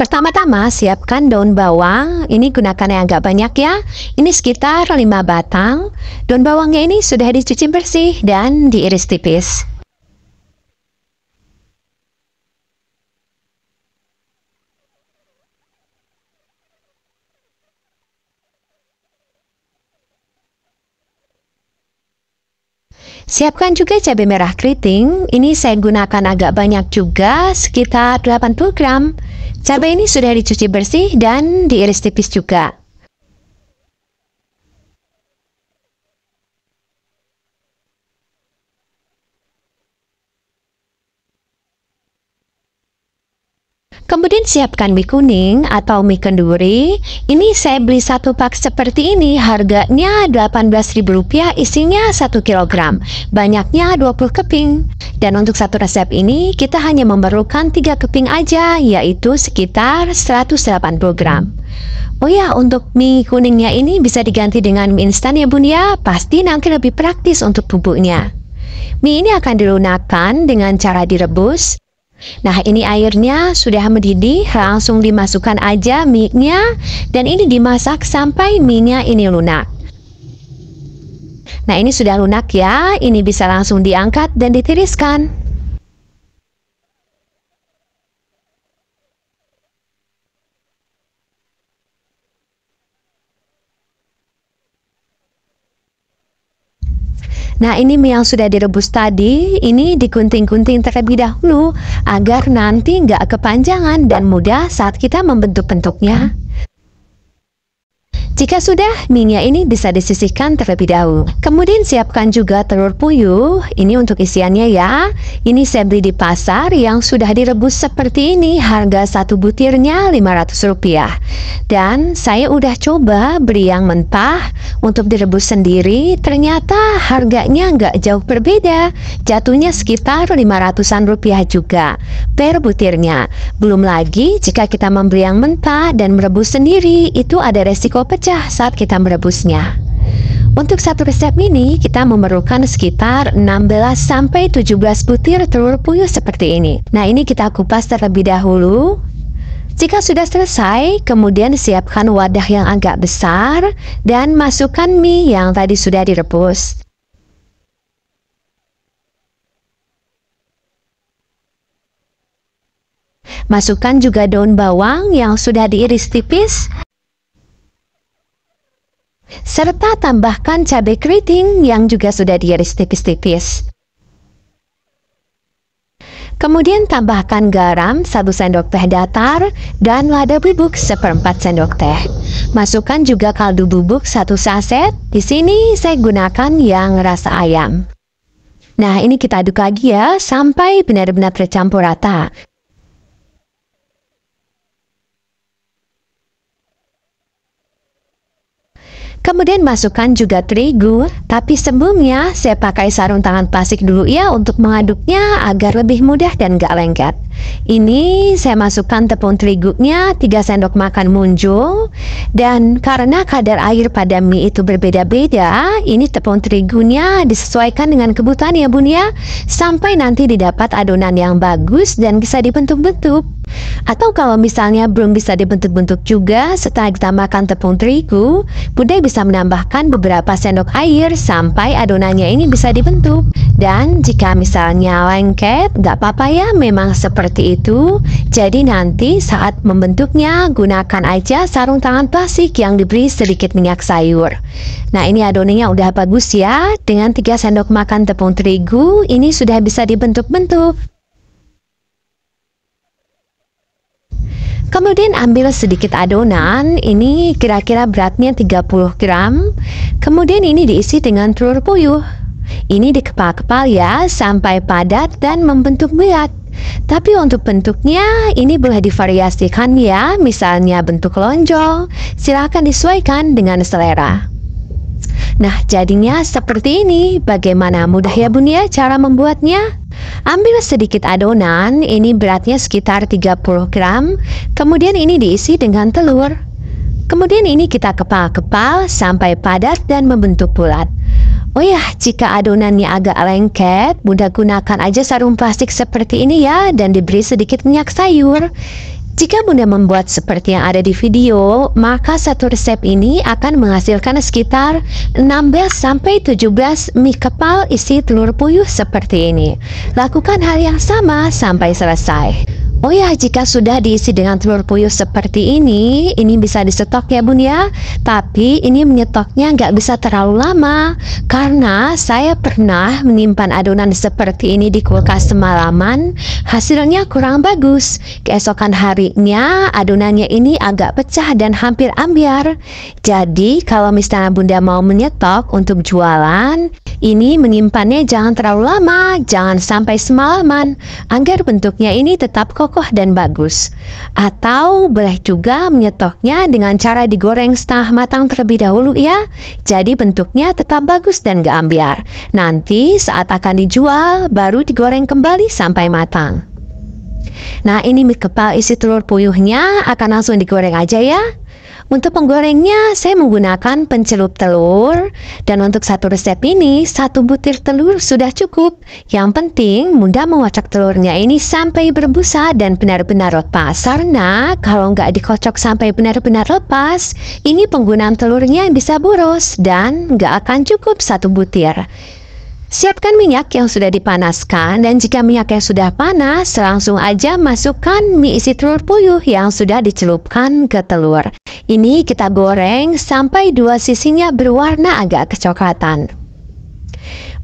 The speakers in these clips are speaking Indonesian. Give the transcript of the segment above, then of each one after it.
Pertama-tama siapkan daun bawang, ini gunakan yang agak banyak ya. Ini sekitar 5 batang. Daun bawangnya ini sudah dicuci bersih dan diiris tipis. Siapkan juga cabai merah keriting, ini saya gunakan agak banyak juga, sekitar 80 gram. Cabai ini sudah dicuci bersih dan diiris tipis juga. Kemudian siapkan mie kuning atau mie kenduri. Ini saya beli satu pak seperti ini, harganya Rp18.000, isinya 1 kg. Banyaknya 20 keping. Dan untuk satu resep ini kita hanya memerlukan 3 keping aja, yaitu sekitar 180 gram. Oh ya, untuk mie kuningnya ini bisa diganti dengan mie instan ya bun ya, pasti nanti lebih praktis untuk bubuknya. Mie ini akan dilunakkan dengan cara direbus. Nah, ini airnya sudah mendidih, langsung dimasukkan aja mie-nya dan ini dimasak sampai mie-nya ini lunak. Nah, ini sudah lunak ya, ini bisa langsung diangkat dan ditiriskan. Nah, ini mie yang sudah direbus tadi, ini digunting-gunting terlebih dahulu agar nanti nggak kepanjangan dan mudah saat kita membentuk-bentuknya. Jika sudah, mie-nya ini bisa disisihkan terlebih dahulu. Kemudian siapkan juga telur puyuh, ini untuk isiannya ya. Ini saya beli di pasar yang sudah direbus seperti ini, harga satu butirnya Rp500. Dan saya udah coba beli yang mentah untuk direbus sendiri, ternyata harganya nggak jauh berbeda. Jatuhnya sekitar Rp500-an juga per butirnya. Belum lagi jika kita membeli yang mentah dan merebus sendiri, itu ada resiko pecah saat kita merebusnya. Untuk satu resep ini kita memerlukan sekitar 16-17 butir telur puyuh seperti ini. Nah, ini kita kupas terlebih dahulu. Jika sudah selesai, kemudian siapkan wadah yang agak besar dan masukkan mie yang tadi sudah direbus. Masukkan juga daun bawang yang sudah diiris tipis. Serta tambahkan cabai keriting yang juga sudah diiris tipis-tipis. Kemudian tambahkan garam 1 sendok teh datar dan lada bubuk 1/4 sendok teh. Masukkan juga kaldu bubuk 1 saset. Di sini saya gunakan yang rasa ayam. Nah, ini kita aduk lagi ya sampai benar-benar tercampur rata. Kemudian masukkan juga terigu, tapi sebelumnya saya pakai sarung tangan plastik dulu ya untuk mengaduknya agar lebih mudah dan gak lengket. Ini saya masukkan tepung terigunya 3 sendok makan munjul, dan karena kadar air pada mie itu berbeda-beda, ini tepung terigunya disesuaikan dengan kebutuhan ya bun ya, sampai nanti didapat adonan yang bagus dan bisa dibentuk-bentuk. Atau kalau misalnya belum bisa dibentuk-bentuk juga setelah ditambahkan tepung terigu, bunda bisa menambahkan beberapa sendok air sampai adonannya ini bisa dibentuk. Dan jika misalnya lengket, gak apa-apa ya, memang seperti itu. Jadi nanti saat membentuknya gunakan aja sarung tangan plastik yang diberi sedikit minyak sayur. Nah, ini adonannya udah bagus ya. Dengan 3 sendok makan tepung terigu, ini sudah bisa dibentuk-bentuk. Kemudian ambil sedikit adonan, ini kira-kira beratnya 30 gram. Kemudian ini diisi dengan telur puyuh. Ini dikepal-kepal ya sampai padat dan membentuk bulat. Tapi untuk bentuknya ini boleh divariasikan ya, misalnya bentuk lonjong. Silakan disesuaikan dengan selera. Nah, jadinya seperti ini. Bagaimana mudah ya bun ya cara membuatnya? Ambil sedikit adonan, ini beratnya sekitar 30 gram. Kemudian ini diisi dengan telur. Kemudian ini kita kepal-kepal sampai padat dan membentuk bulat. Oh ya, jika adonannya agak lengket, bunda gunakan aja sarung plastik seperti ini ya, dan diberi sedikit minyak sayur. Jika Bunda membuat seperti yang ada di video, maka satu resep ini akan menghasilkan sekitar 16-17 mie kepal isi telur puyuh seperti ini. Lakukan hal yang sama sampai selesai. Oh ya, jika sudah diisi dengan telur puyuh seperti ini bisa disetok ya Bun ya. Tapi ini menyetoknya nggak bisa terlalu lama, karena saya pernah menyimpan adonan seperti ini di kulkas semalaman, hasilnya kurang bagus. Keesokan harinya adonannya ini agak pecah dan hampir ambiar. Jadi kalau misalnya Bunda mau menyetok untuk jualan, ini menyimpannya jangan terlalu lama, jangan sampai semalaman, agar bentuknya ini tetap kokoh dan bagus. Atau boleh juga menyetoknya dengan cara digoreng setengah matang terlebih dahulu ya. Jadi bentuknya tetap bagus dan gak ambiar. Nanti saat akan dijual baru digoreng kembali sampai matang. Nah, ini mie kepal isi telur puyuhnya akan langsung digoreng aja ya. Untuk penggorengnya saya menggunakan pencelup telur, dan untuk satu resep ini 1 butir telur sudah cukup. Yang penting Bunda mengocok telurnya ini sampai berbusa dan benar-benar lepas, karena kalau nggak dikocok sampai benar-benar lepas, ini penggunaan telurnya bisa boros dan nggak akan cukup 1 butir. Siapkan minyak yang sudah dipanaskan, dan jika minyaknya sudah panas, langsung aja masukkan mie isi telur puyuh yang sudah dicelupkan ke telur. Ini kita goreng sampai 2 sisinya berwarna agak kecoklatan.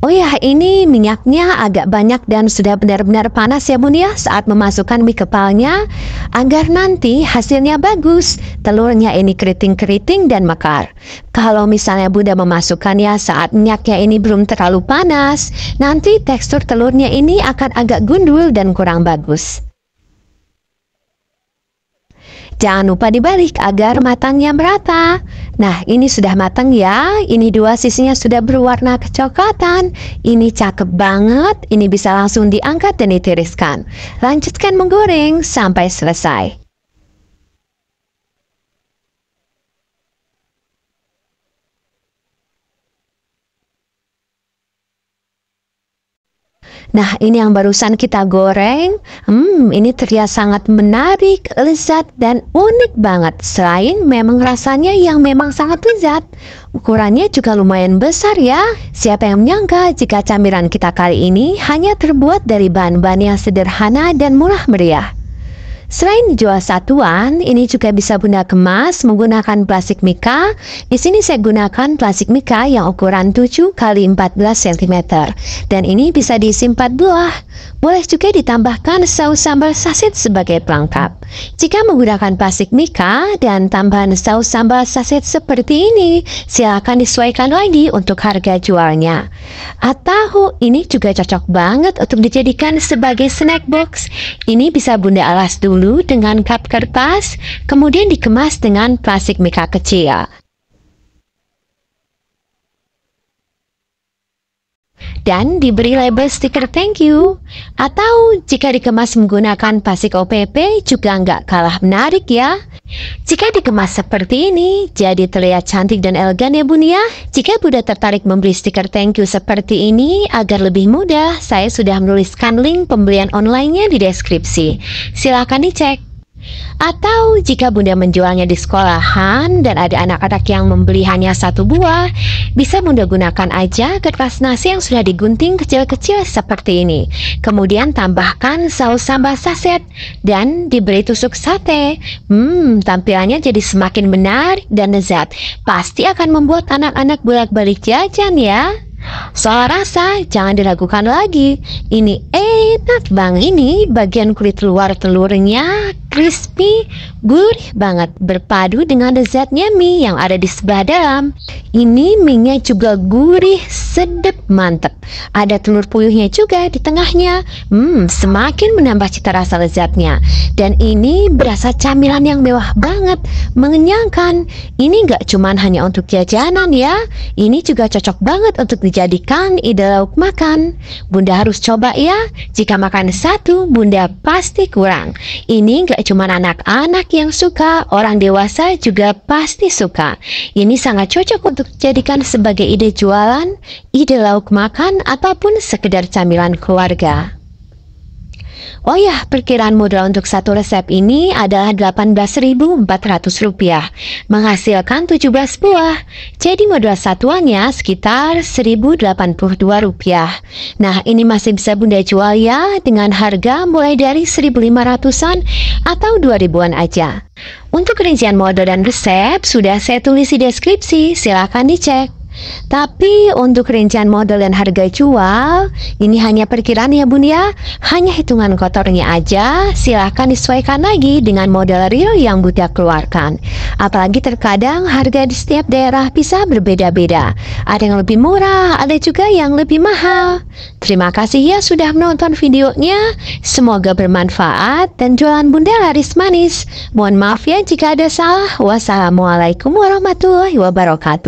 Oh ya, ini minyaknya agak banyak dan sudah benar-benar panas ya Bun ya saat memasukkan mie kepalnya, agar nanti hasilnya bagus. Telurnya ini keriting-keriting dan mekar. Kalau misalnya Bunda memasukkannya saat minyaknya ini belum terlalu panas, nanti tekstur telurnya ini akan agak gundul dan kurang bagus. Jangan lupa dibalik agar matangnya merata. Nah, ini sudah matang ya. Ini 2 sisinya sudah berwarna kecoklatan. Ini cakep banget. Ini bisa langsung diangkat dan ditiriskan. Lanjutkan menggoreng sampai selesai. Nah, ini yang barusan kita goreng. Ini terlihat sangat menarik, lezat, dan unik banget. Selain memang rasanya yang memang sangat lezat, ukurannya juga lumayan besar ya. Siapa yang menyangka jika camilan kita kali ini hanya terbuat dari bahan-bahan yang sederhana dan murah meriah. Selain dijual satuan, ini juga bisa Bunda kemas menggunakan plastik mika. Di sini saya gunakan plastik mika yang ukuran 7 x 14 cm. Dan ini bisa diisi 4 buah. Boleh juga ditambahkan saus sambal saset sebagai pelengkap. Jika menggunakan plastik mika dan tambahan saus sambal saset seperti ini, silakan disesuaikan lagi untuk harga jualnya. Atau ini juga cocok banget untuk dijadikan sebagai snack box. Ini bisa Bunda alas dulu dengan kap kertas, kemudian dikemas dengan plastik mika kecil. Dan diberi label stiker thank you. Atau jika dikemas menggunakan plastik OPP juga nggak kalah menarik ya. Jika dikemas seperti ini, jadi terlihat cantik dan elegan ya Bun ya. Jika Bunda tertarik membeli stiker thank you seperti ini agar lebih mudah, saya sudah menuliskan link pembelian online-nya di deskripsi. Silahkan dicek. Atau jika Bunda menjualnya di sekolahan dan ada anak-anak yang membeli hanya 1 buah, bisa Bunda gunakan aja kertas nasi yang sudah digunting kecil-kecil seperti ini. Kemudian tambahkan saus sambal saset dan diberi tusuk sate. Tampilannya jadi semakin menarik dan lezat. Pasti akan membuat anak-anak bolak-balik jajan ya. Soal rasa, jangan diragukan lagi. Ini enak banget. Ini bagian kulit luar telurnya crispy, gurih banget, berpadu dengan lezatnya mie yang ada di sebelah dalam. Ini mie-nya juga gurih, sedap, mantep. Ada telur puyuhnya juga di tengahnya. Semakin menambah cita rasa lezatnya. Dan ini berasa camilan yang mewah banget, mengenyangkan. Ini nggak cuman hanya untuk jajanan ya. Ini juga cocok banget untuk dijadikan ide lauk makan. Bunda harus coba ya. Jika makan 1, Bunda pasti kurang. Ini nggak cuma anak-anak yang suka, orang dewasa juga pasti suka. Ini sangat cocok untuk dijadikan sebagai ide jualan, ide lauk makan, ataupun sekedar camilan keluarga. Oh ya, perkiraan modal untuk satu resep ini adalah Rp18.400, menghasilkan 17 buah. Jadi modal satuannya sekitar Rp1.082. Nah, ini masih bisa Bunda jual ya dengan harga mulai dari 1.500-an atau 2.000-an aja. Untuk rincian modal dan resep sudah saya tulis di deskripsi, silakan dicek. Tapi untuk rincian modal dan harga jual, ini hanya perkiraan ya Bun ya, hanya hitungan kotornya aja, silahkan disesuaikan lagi dengan modal real yang Bunda keluarkan. Apalagi terkadang harga di setiap daerah bisa berbeda-beda, ada yang lebih murah, ada juga yang lebih mahal. Terima kasih ya sudah menonton videonya, semoga bermanfaat dan jualan Bunda laris manis. Mohon maaf ya jika ada salah. Wassalamualaikum warahmatullahi wabarakatuh.